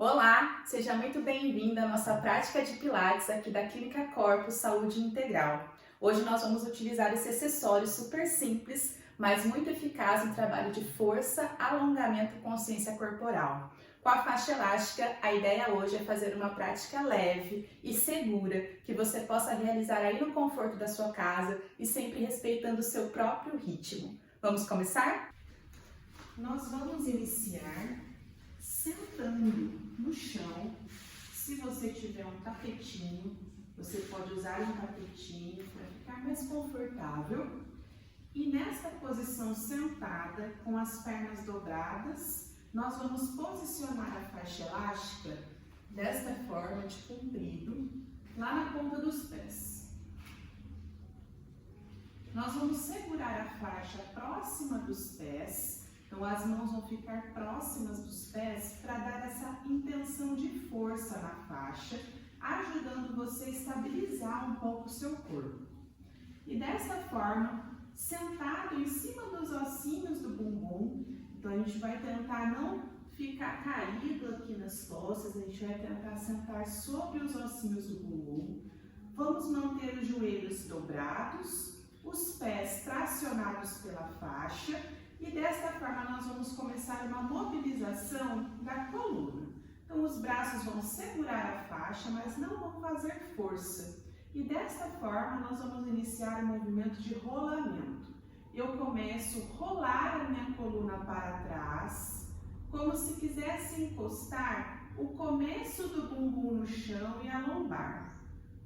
Olá, seja muito bem-vinda à nossa prática de Pilates aqui da Clínica Corpus Saúde Integral. Hoje nós vamos utilizar esse acessório super simples, mas muito eficaz no trabalho de força, alongamento e consciência corporal. Com a faixa elástica, a ideia hoje é fazer uma prática leve e segura que você possa realizar aí no conforto da sua casa e sempre respeitando o seu próprio ritmo. Vamos começar? Nós vamos iniciar sentando no chão. Se você tiver um tapetinho, você pode usar um tapetinho para ficar mais confortável. E nessa posição sentada, com as pernas dobradas, nós vamos posicionar a faixa elástica desta forma, de comprido, lá na ponta dos pés. Nós vamos segurar a faixa próxima dos pés. Então, as mãos vão ficar próximas dos pés para dar essa intenção de força na faixa, ajudando você a estabilizar um pouco o seu corpo. E dessa forma, sentado em cima dos ossinhos do bumbum, então a gente vai tentar não ficar caído aqui nas costas, a gente vai tentar sentar sobre os ossinhos do bumbum. Vamos manter os joelhos dobrados, os pés tracionados pela faixa. E desta forma nós vamos começar uma mobilização da coluna. Então os braços vão segurar a faixa, mas não vão fazer força. E desta forma nós vamos iniciar o movimento de rolamento. Eu começo a rolar a minha coluna para trás, como se quisesse encostar o começo do bumbum no chão e a lombar.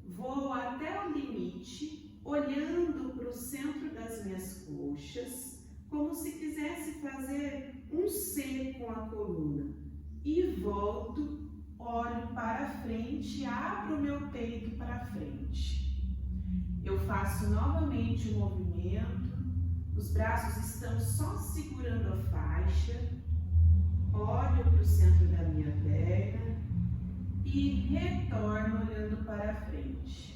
Vou até o limite, olhando para o centro das minhas coxas, como se quisesse fazer um C com a coluna. E volto, olho para frente, abro o meu peito para frente. Eu faço novamente o movimento, os braços estão só segurando a faixa, olho para o centro da minha perna e retorno olhando para frente.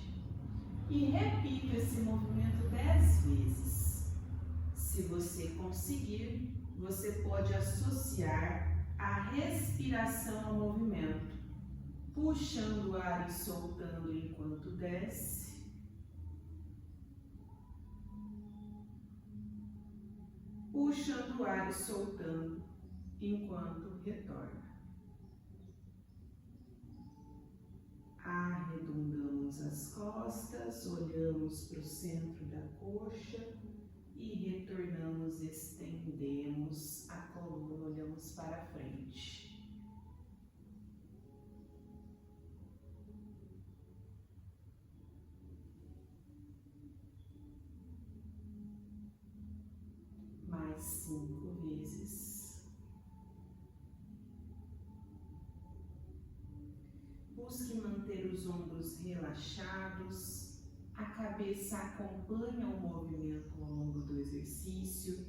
E repito esse movimento 10 vezes. Se você conseguir, você pode associar a respiração ao movimento, puxando o ar e soltando enquanto desce, puxando o ar e soltando enquanto retorna. Arredondamos as costas, olhamos para o centro da coxa e retornamos, estendemos a coluna, olhamos para frente. Mais 5 vezes. Busque manter os ombros relaxados. A cabeça acompanha o movimento ao longo do exercício.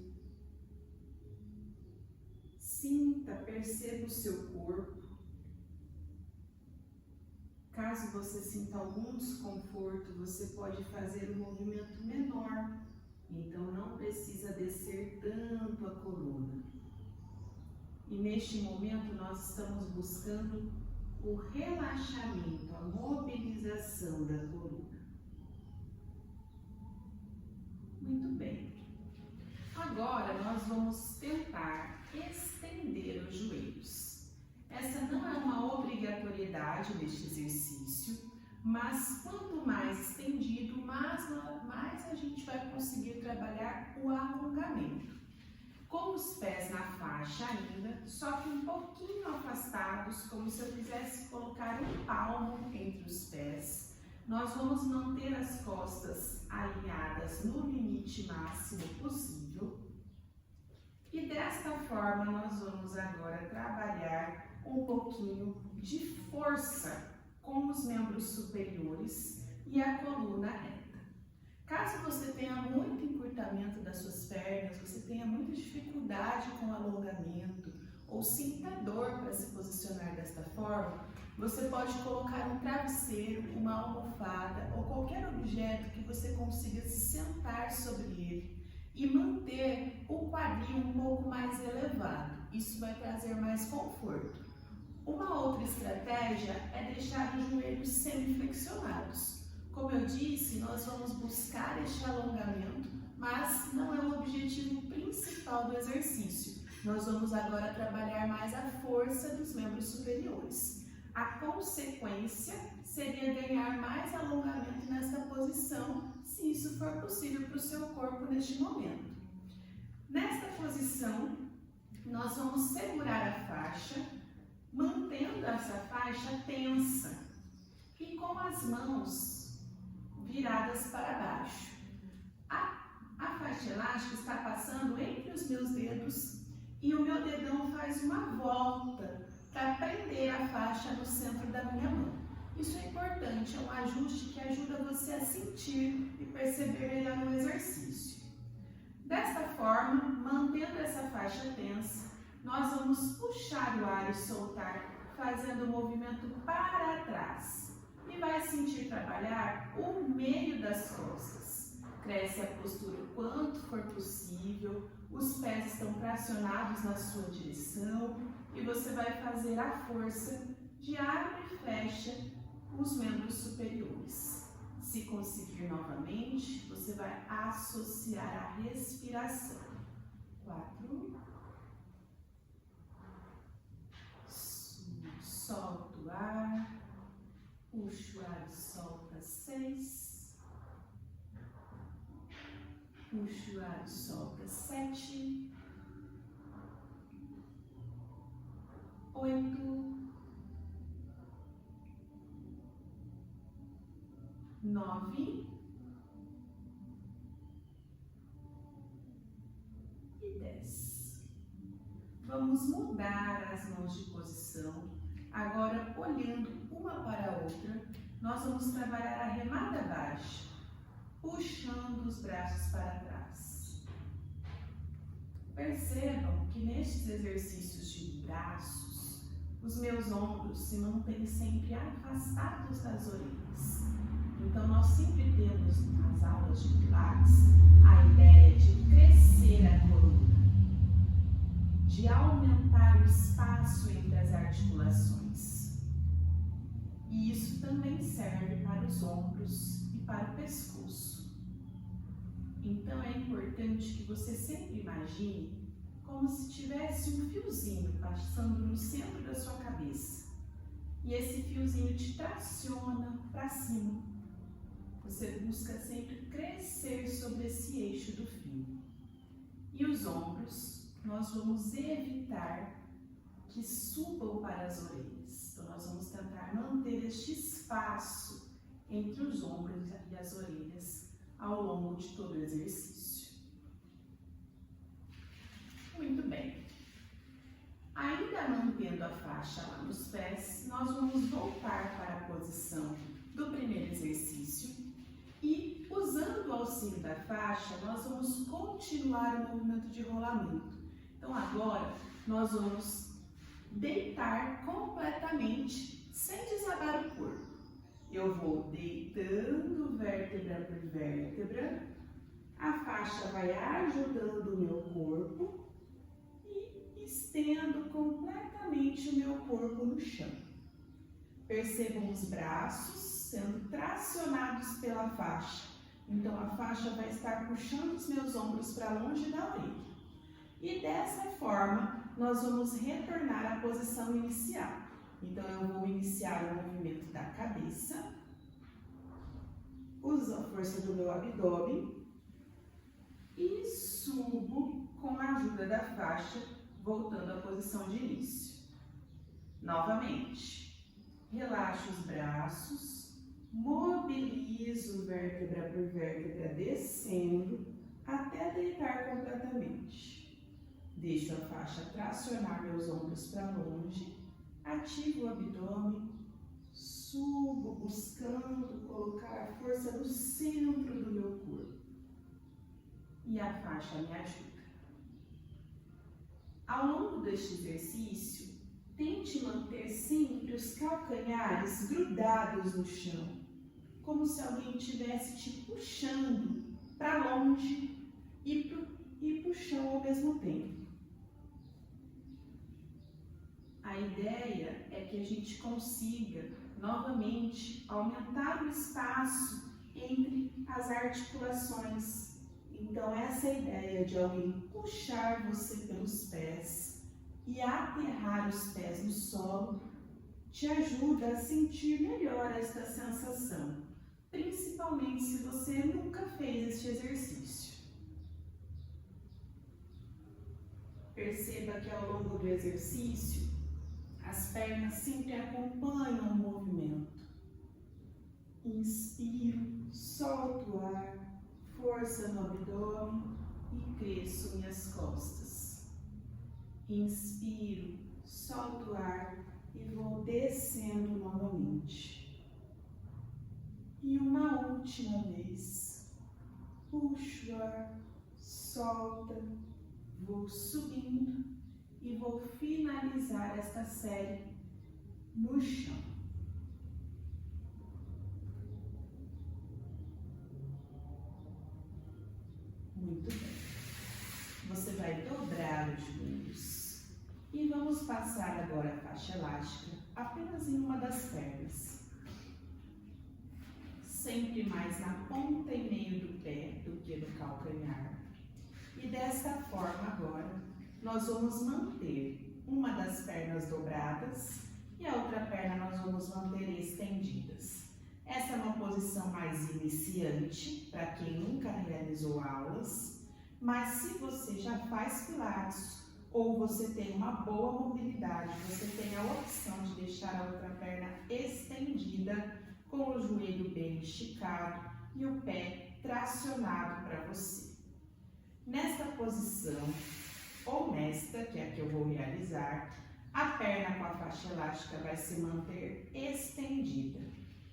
Sinta, perceba o seu corpo. Caso você sinta algum desconforto, você pode fazer um movimento menor. Então não precisa descer tanto a coluna. E neste momento nós estamos buscando o relaxamento, a mobilização da coluna. Muito bem. Agora nós vamos tentar estender os joelhos. Essa não é uma obrigatoriedade neste exercício, mas quanto mais estendido, mais a gente vai conseguir trabalhar o alongamento. Com os pés na faixa ainda, só que um pouquinho afastados, como se eu quisesse colocar um palmo entre os pés. Nós vamos manter as costas alinhadas no limite máximo possível. E desta forma nós vamos agora trabalhar um pouquinho de força com os membros superiores e a coluna reta. Caso você tenha muito encurtamento das suas pernas, você tenha muita dificuldade com o alongamento ou sinta dor para se posicionar desta forma, você pode colocar um travesseiro, uma almofada ou qualquer objeto que você consiga se sentar sobre ele e manter o quadril um pouco mais elevado. Isso vai trazer mais conforto. Uma outra estratégia é deixar os joelhos semiflexionados. Como eu disse, nós vamos buscar este alongamento, mas não é o objetivo principal do exercício. Nós vamos agora trabalhar mais a força dos membros superiores. A consequência seria ganhar mais alongamento nesta posição, se isso for possível para o seu corpo neste momento. Nesta posição, nós vamos segurar a faixa, mantendo essa faixa tensa e com as mãos viradas para baixo. A faixa elástica está passando entre os meus dedos e o meu dedão faz uma volta para prender a faixa no centro da minha mão. Isso é importante, é um ajuste que ajuda você a sentir e perceber melhor no exercício. Desta forma, mantendo essa faixa tensa, nós vamos puxar o ar e soltar, fazendo o movimento para trás. E vai sentir trabalhar o meio das costas. Cresce a postura o quanto for possível, os pés estão tracionados na sua direção e você vai fazer a força de abre e fecha os membros superiores. Se conseguir novamente, você vai associar a respiração. 4. Solta o ar. Puxa o ar e solta. 6. Puxa o ar e solta. 7. 8. 9 e 10. Vamos mudar as mãos de posição. Agora, olhando uma para a outra, nós vamos trabalhar a remada baixa, puxando os braços para trás. Percebam que nestes exercícios de braços, os meus ombros se mantêm sempre afastados das orelhas. Então, nós sempre temos nas aulas de Pilates a ideia de crescer a coluna, de aumentar o espaço entre as articulações. E isso também serve para os ombros e para o pescoço. Então, é importante que você sempre imagine como se tivesse um fiozinho passando no centro da sua cabeça. E esse fiozinho te traciona para cima. Você busca sempre crescer sobre esse eixo do fio. E os ombros, nós vamos evitar que subam para as orelhas. Então, nós vamos tentar manter este espaço entre os ombros e as orelhas ao longo de todo o exercício. Muito bem. Ainda mantendo a faixa lá nos pés, nós vamos voltar para a posição do primeiro exercício. E, usando o auxílio da faixa, nós vamos continuar o movimento de rolamento. Então, agora, nós vamos deitar completamente, sem desabar o corpo. Eu vou deitando vértebra por vértebra, a faixa vai ajudando o meu corpo e estendo completamente o meu corpo no chão. Percebam os braços sendo tracionados pela faixa. Então, a faixa vai estar puxando os meus ombros para longe da orelha. E dessa forma, nós vamos retornar à posição inicial. Então, eu vou iniciar o movimento da cabeça, uso a força do meu abdômen e subo com a ajuda da faixa, voltando à posição de início. Novamente, relaxo os braços, mobilizo vértebra por vértebra, descendo até deitar completamente. Deixo a faixa tracionar meus ombros para longe, ativo o abdômen, subo buscando colocar a força no centro do meu corpo. E a faixa me ajuda. Ao longo deste exercício, tente manter sempre os calcanhares grudados no chão, como se alguém estivesse te puxando para longe e para o chão ao mesmo tempo. A ideia é que a gente consiga, novamente, aumentar o espaço entre as articulações. Então, essa é a ideia de alguém puxar você pelos pés e aterrar os pés no solo te ajuda a sentir melhor esta sensação, principalmente se você nunca fez este exercício. Perceba que ao longo do exercício, as pernas sempre acompanham o movimento. Inspiro, solto o ar, força no abdômen e cresço minhas costas. Inspiro, solto o ar e vou descendo novamente. E uma última vez. Puxo o ar, solta, vou subindo e vou finalizar esta série no chão. Muito bem. Você vai dobrar os joelhos e vamos passar agora a faixa elástica apenas em uma das pernas. Sempre mais na ponta e meio do pé do que no calcanhar. E desta forma agora, nós vamos manter uma das pernas dobradas e a outra perna nós vamos manter estendidas. Essa é uma posição mais iniciante, para quem nunca realizou aulas, mas se você já faz pilates ou você tem uma boa mobilidade, você tem a opção de deixar a outra perna estendida, com o joelho bem esticado e o pé tracionado para você. Nesta posição, ou nesta, que é a que eu vou realizar, a perna com a faixa elástica vai se manter estendida.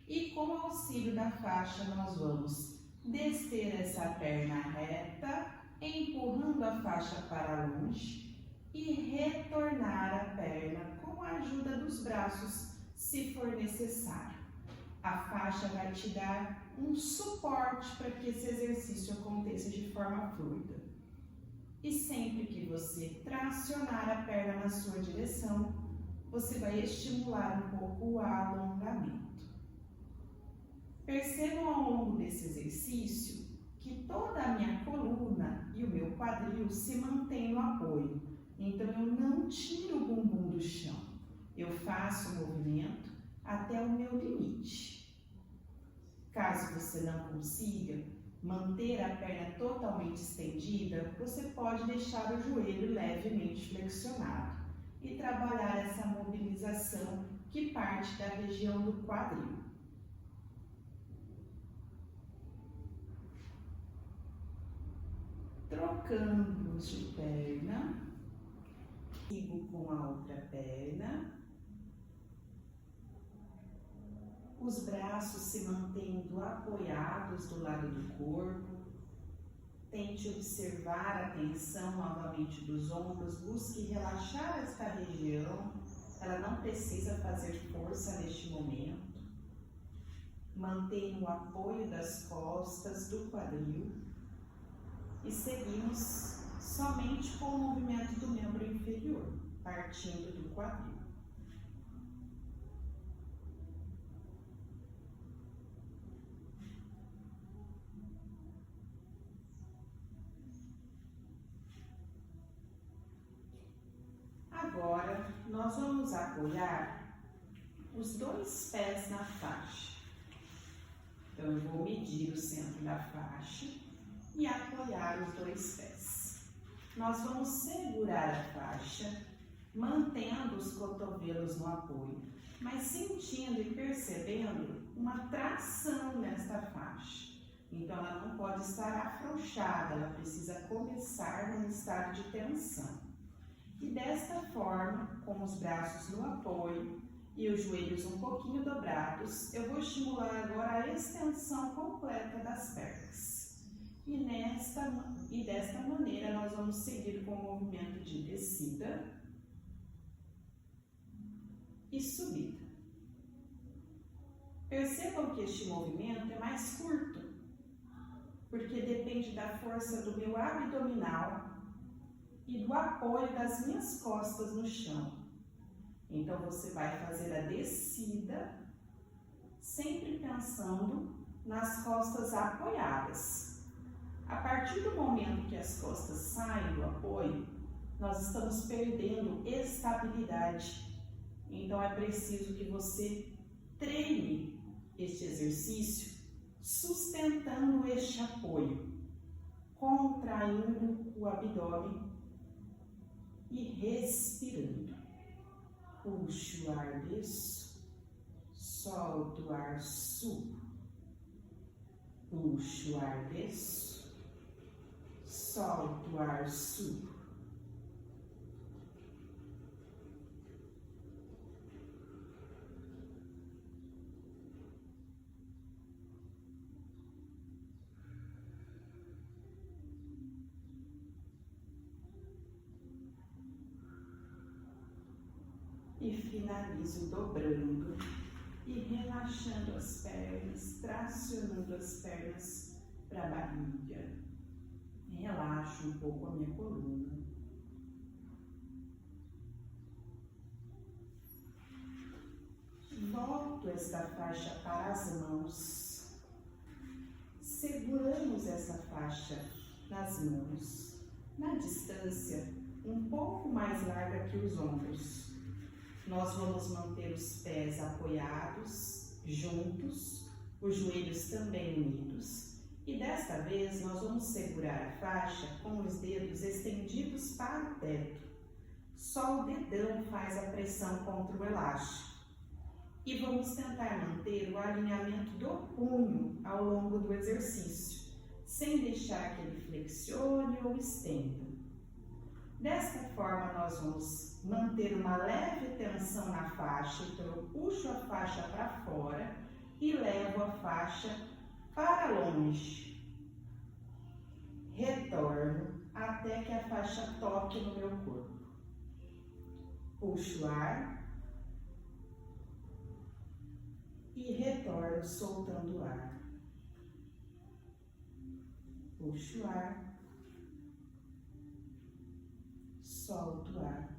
E com o auxílio da faixa, nós vamos descer essa perna reta, empurrando a faixa para longe e retornar a perna com a ajuda dos braços, se for necessário. A faixa vai te dar um suporte para que esse exercício aconteça de forma fluida. E sempre que você tracionar a perna na sua direção, você vai estimular um pouco o alongamento. Percebam ao longo desse exercício que toda a minha coluna e o meu quadril se mantêm no apoio. Então, eu não tiro o bumbum do chão. Eu faço o movimento até o meu limite. Caso você não consiga manter a perna totalmente estendida, você pode deixar o joelho levemente flexionado e trabalhar essa mobilização que parte da região do quadril. Trocamos de perna, sigo com a outra perna. Os braços se mantendo apoiados do lado do corpo. Tente observar a tensão novamente dos ombros. Busque relaxar esta região. Ela não precisa fazer força neste momento. Mantenha o apoio das costas, do quadril. E seguimos somente com o movimento do membro inferior, partindo do quadril. Agora, nós vamos apoiar os dois pés na faixa. Então, eu vou medir o centro da faixa e apoiar os dois pés. Nós vamos segurar a faixa, mantendo os cotovelos no apoio, mas sentindo e percebendo uma tração nesta faixa. Então, ela não pode estar afrouxada, ela precisa começar num estado de tensão. E desta forma, com os braços no apoio e os joelhos um pouquinho dobrados, eu vou estimular agora a extensão completa das pernas. E desta maneira, nós vamos seguir com o movimento de descida e subida. Percebam que este movimento é mais curto, porque depende da força do meu abdominal e do apoio das minhas costas no chão. Então, você vai fazer a descida, sempre pensando nas costas apoiadas. A partir do momento que as costas saem do apoio, nós estamos perdendo estabilidade. Então, é preciso que você treine este exercício sustentando este apoio, contraindo o abdômen e respirando. Puxo o ar, desço, solto o ar, subo. Puxo o ar, desço, solto o ar, subo. E finalizo dobrando e relaxando as pernas, tracionando as pernas para a barriga. Relaxo um pouco a minha coluna. Volto esta faixa para as mãos. Seguramos essa faixa nas mãos, na distância um pouco mais larga que os ombros. Nós vamos manter os pés apoiados, juntos, os joelhos também unidos. E desta vez nós vamos segurar a faixa com os dedos estendidos para o teto. Só o dedão faz a pressão contra o elástico. E vamos tentar manter o alinhamento do punho ao longo do exercício, sem deixar que ele flexione ou estenda. Desta forma, nós vamos manter uma leve tensão na faixa, então eu puxo a faixa para fora e levo a faixa para longe. Retorno até que a faixa toque no meu corpo. Puxo o ar e retorno soltando o ar. Puxo o ar. Solto o ar,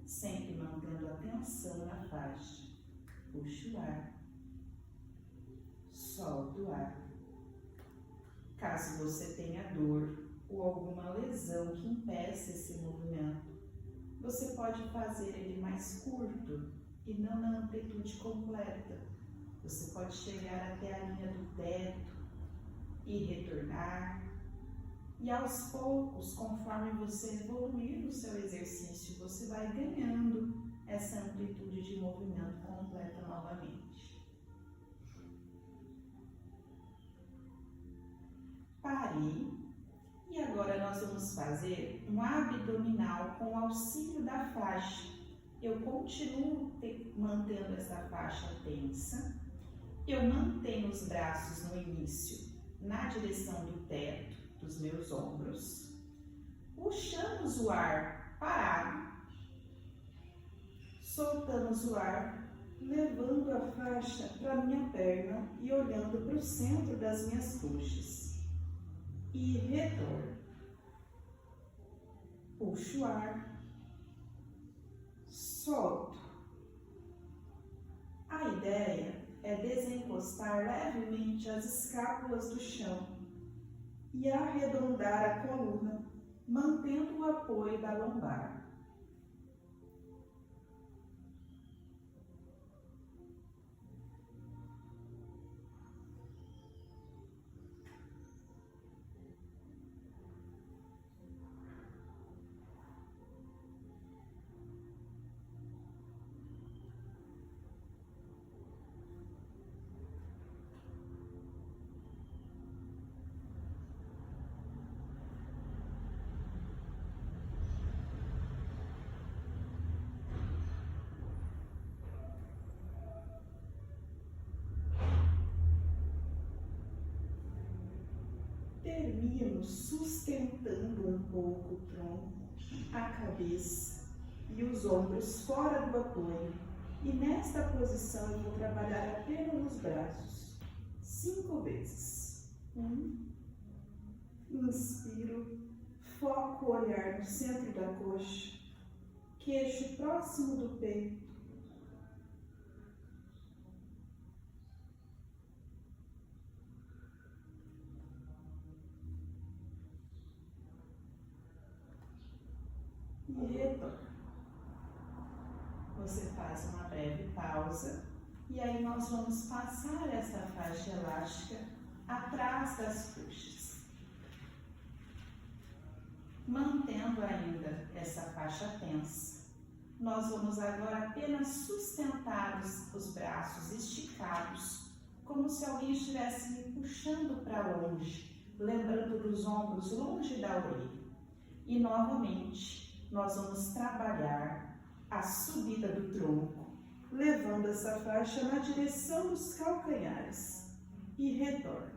sempre mantendo a tensão na faixa. Puxo o ar, solto o ar. Caso você tenha dor ou alguma lesão que impeça esse movimento, você pode fazer ele mais curto e não na amplitude completa. Você pode chegar até a linha do teto e retornar. E aos poucos, conforme você evoluir no seu exercício, você vai ganhando essa amplitude de movimento completa novamente. Parei. E agora nós vamos fazer um abdominal com o auxílio da faixa. Eu continuo mantendo essa faixa tensa. Eu mantenho os braços no início na direção do teto dos meus ombros. Puxamos o ar parado. Soltamos o ar, levando a faixa para a minha perna e olhando para o centro das minhas coxas. E retorno. Puxo o ar. Solto. A ideia é desencostar levemente as escápulas do chão e arredondar a coluna, mantendo o apoio da lombar. Termino sustentando um pouco o tronco, a cabeça e os ombros fora do apoio. E nesta posição eu vou trabalhar apenas os braços, 5 vezes. 1, inspiro, foco o olhar no centro da coxa, queixo próximo do peito. E retorna. Você faz uma breve pausa e aí nós vamos passar essa faixa elástica atrás das coxas. Mantendo ainda essa faixa tensa, nós vamos agora apenas sustentar os braços esticados, como se alguém estivesse me puxando para longe, lembrando dos ombros longe da orelha. E novamente, nós vamos trabalhar a subida do tronco, levando essa faixa na direção dos calcanhares e retorno.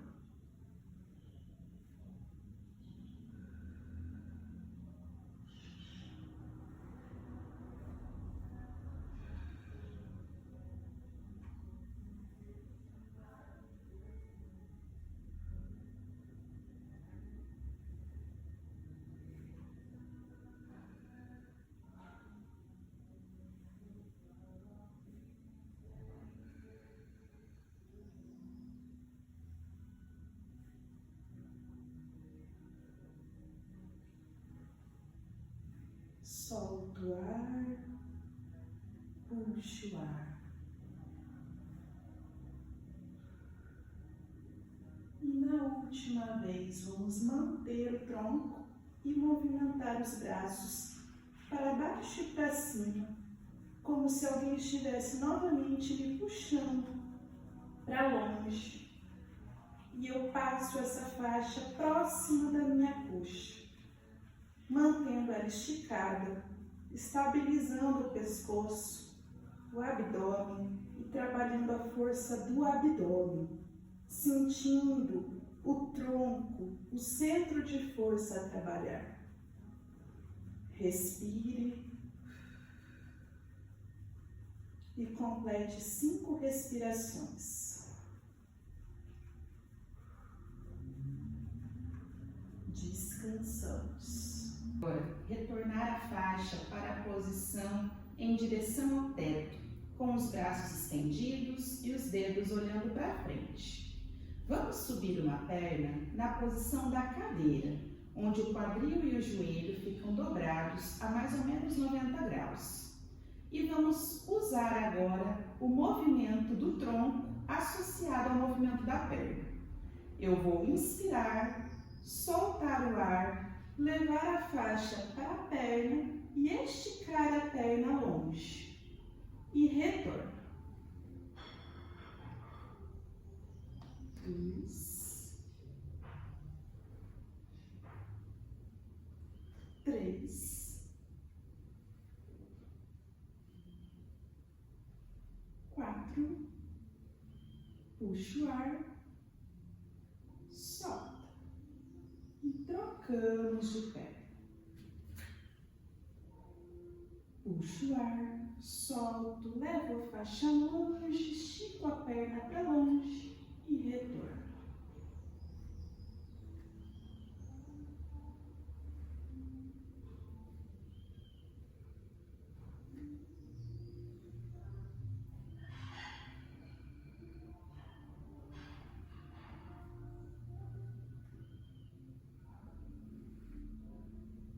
Solta o ar, puxa o ar. E na última vez, vamos manter o tronco e movimentar os braços para baixo e para cima, como se alguém estivesse novamente me puxando para longe. E eu passo essa faixa próxima da minha coxa, mantendo ela esticada, estabilizando o pescoço, o abdômen e trabalhando a força do abdômen, sentindo o tronco, o centro de força a trabalhar. Respire e complete 5 respirações. Descansamos. Agora, retornar a faixa para a posição em direção ao teto, com os braços estendidos e os dedos olhando para frente. Vamos subir uma perna na posição da cadeira, onde o quadril e o joelho ficam dobrados a mais ou menos 90 graus. E vamos usar agora o movimento do tronco associado ao movimento da perna. Eu vou inspirar, soltar o ar, levar a faixa para a perna e esticar a perna longe. E retorno. 2, 3, 4, puxa o ar, solta. E trocamos de pé. Puxo o ar, solto, levo a faixa longe, estico a perna para longe e retorno.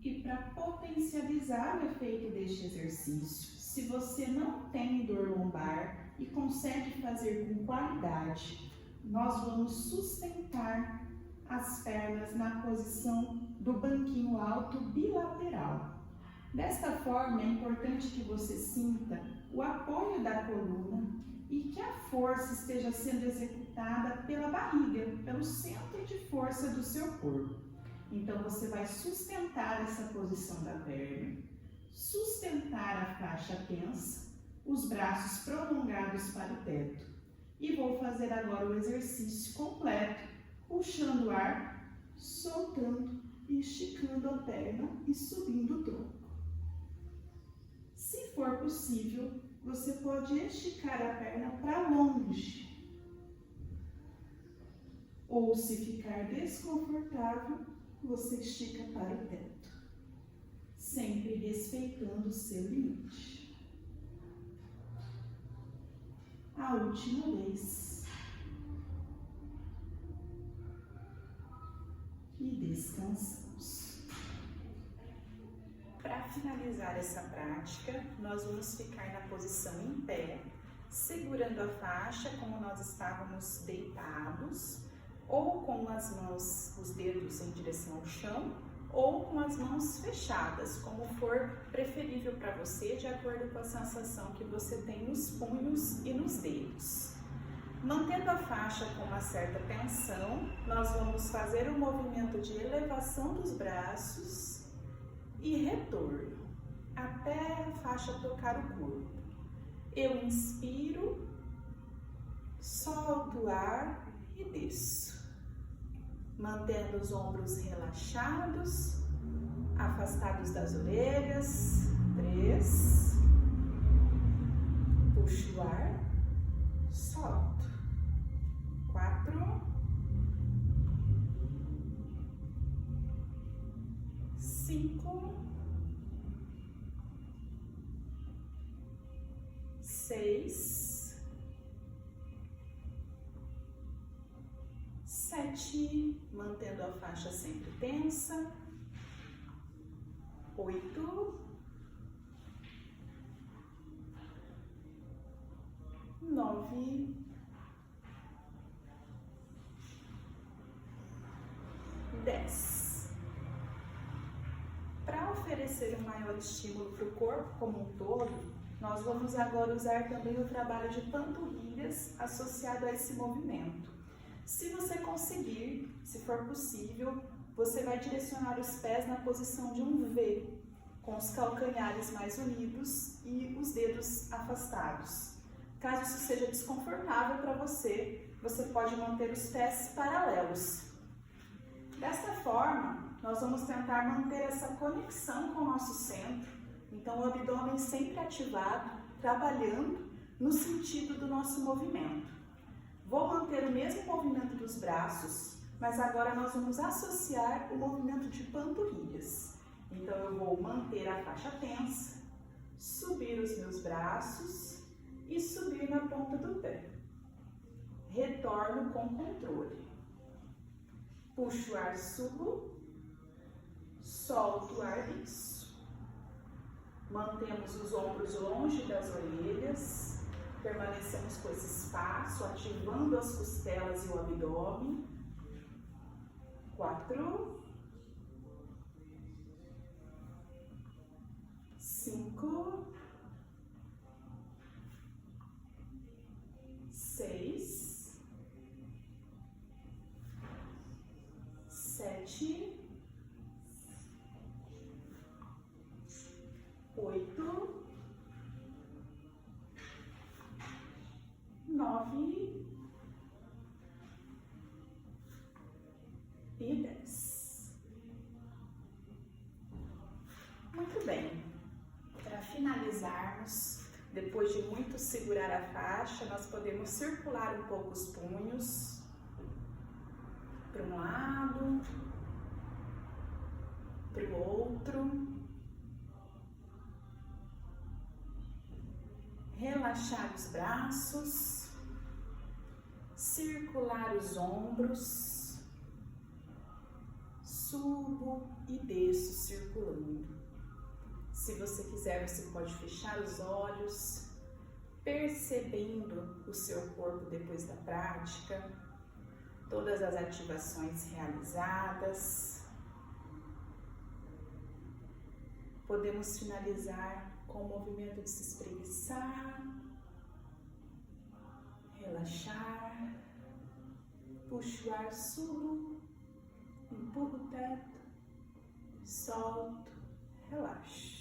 E para potencializar o efeito deste exercício, se você não tem dor lombar e consegue fazer com qualidade, nós vamos sustentar as pernas na posição do banquinho alto bilateral. Desta forma, é importante que você sinta o apoio da coluna e que a força esteja sendo executada pela barriga, pelo centro de força do seu corpo. Então, você vai sustentar essa posição da perna, sustentar a faixa tensa, os braços prolongados para o teto. E vou fazer agora o exercício completo, puxando o ar, soltando e esticando a perna e subindo o tronco. Se for possível, você pode esticar a perna para longe. Ou, se ficar desconfortável, você estica para o teto. sempre respeitando o seu limite. A última vez. E descansamos. Para finalizar essa prática, nós vamos ficar na posição em pé, segurando a faixa como nós estávamos deitados, ou com as mãos, os dedos em direção ao chão, ou com as mãos fechadas, como for preferível para você, de acordo com a sensação que você tem nos punhos e nos dedos. Mantendo a faixa com uma certa tensão, nós vamos fazer um movimento de elevação dos braços e retorno, até a faixa tocar o corpo. Eu inspiro, solto o ar e desço. Mantendo os ombros relaxados, afastados das orelhas. 3. Puxo o ar, solto. 4. 5. 6. 7, mantendo a faixa sempre tensa. 8. 9. 10. Para oferecer um maior estímulo para o corpo como um todo, nós vamos agora usar também o trabalho de panturrilhas associado a esse movimento. Se você conseguir, se for possível, você vai direcionar os pés na posição de um V, com os calcanhares mais unidos e os dedos afastados. Caso isso seja desconfortável para você, você pode manter os pés paralelos. Desta forma, nós vamos tentar manter essa conexão com o nosso centro, então o abdômen sempre ativado, trabalhando no sentido do nosso movimento. Vou manter o mesmo movimento dos braços, mas agora nós vamos associar o movimento de panturrilhas. Então eu vou manter a faixa tensa, subir os meus braços e subir na ponta do pé. Retorno com controle. Puxo o ar, subo, solto o ar, isso. Mantemos os ombros longe das orelhas. Permanecemos com esse espaço, ativando as costelas e o abdômen. 4. 5. 6. 7. 8. 9 e 10. Muito bem. Para finalizarmos, depois de muito segurar a faixa, nós podemos circular um pouco os punhos para um lado, para o outro. Relaxar os braços, circular os ombros, subo e desço circulando. Se você quiser, você pode fechar os olhos, percebendo o seu corpo depois da prática, todas as ativações realizadas. Podemos finalizar com o movimento de se espreguiçar, relaxar, puxo o ar, subo, empurro o teto, solto, relaxo.